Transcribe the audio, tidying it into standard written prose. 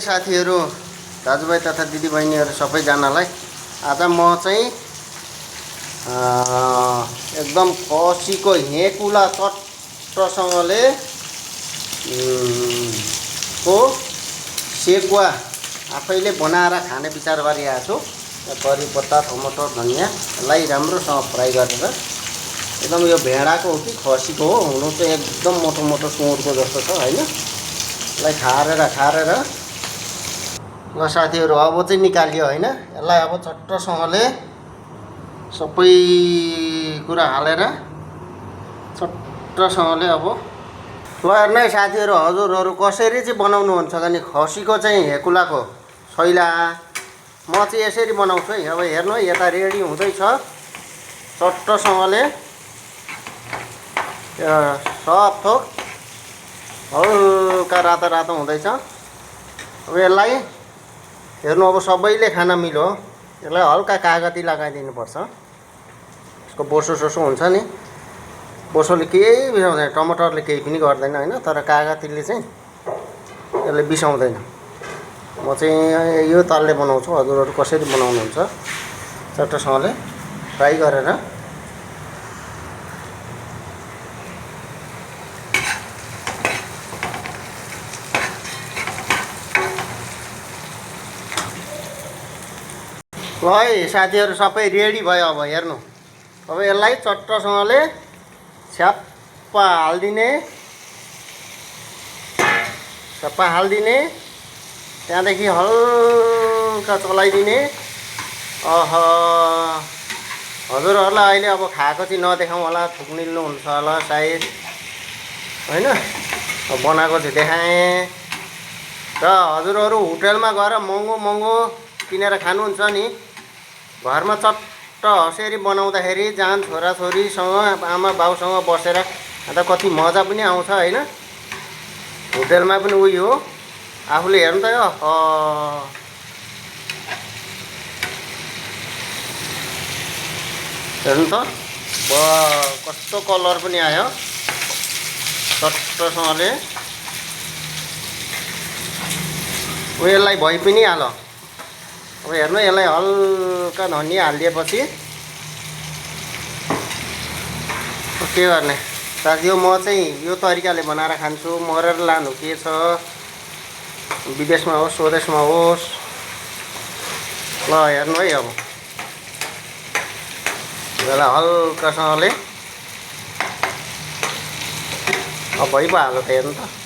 साथीहरू दाजुभाइ तथा दिदीबहिनीहरू सबैजनालाई आज म चाहिँ एकदम खसीको हेकुला चट्टसँगले को सेकुवा आफैले बनाएर खाने विचार गरिरहेको छु। करी पत्ता टमाटर धनियाँलाई राम्रोसँग फ्राई गरेर एकदम यो भेडाको हो कि खसीको हो हुनु चाहिँ एकदम मोटो मोटो सुँगुरको जस्तो छ हैन। यसलाई खारेर ल साथीहरू अब चाहिँ निकालियो हैन। यसलाई अब चट्टसँगले सबै कुरा हालेर चट्टसँगले अब ल हेर्नु है साथीहरू, हजुरहरू कसरी चाहिँ बनाउनुहुन्छ भने खसीको चाहिँ हेकुलाको सैला म चाहिँ यसरी बनाउँछु है। अब हेर्नु है, यता रेडी हुँदैछ चट्टसँगले सब थोक हल्का रातो रातो हुँदैछ। अब यसलाई हेर्नु, अब सबैले खान मिलो यसलाई हल्का कागती लगाइदिनु पर्छ। यसको बोसो सोसो हुन्छ नि, बोसोले केही बिसाउँदैन, टमाटरले केही पनि गर्दैन हैन, तर कागतीले चाहिँ यसले बिसाउँदैन। म चाहिँ यो तालले बनाउँछु, हजुरहरू कसरी बनाउनुहुन्छ चट्टसँगले फ्राई गरेर। ल है साथीहरू सबै रेडी भयो। अब हेर्नु, अब यसलाई चट्टसँगले छ्याप्पा हालिदिने, त्यहाँदेखि हल्का चलाइदिने। हजुरहरूलाई अहिले अब खाएको चाहिँ नदेखाउँ होला, थुक्निल्नु हुन्छ होला सायद हैन, बनाएको चाहिँ देखाएँ। र हजुरहरू होटलमा गएर महँगो किनेर खानुहुन्छ नि, घरमा चट्ट हसेरी बनाउँदाखेरि जान छोराछोरीसँग आमा बाउसँग बसेर अन्त कति मजा पनि आउँछ हैन। होटलमा पनि उही हो, आफूले हेर्नु त यो हेर्नु त कस्तो कलर पनि आयो चट्टसँगले। यसलाई भइ पनि हाल। अब हेर्नु, यसलाई हल्का धनिया हालिदिएपछि के गर्ने साथी हो, म चाहिँ यो तरिकाले बनाएर खान्छु। मरेर लानु के छ, विदेशमा होस् स्वदेशमा होस्। ल हेर्नु है, अब यसलाई हल्कासँगले अब भइ पो हाल्यो त, हेर्नु त।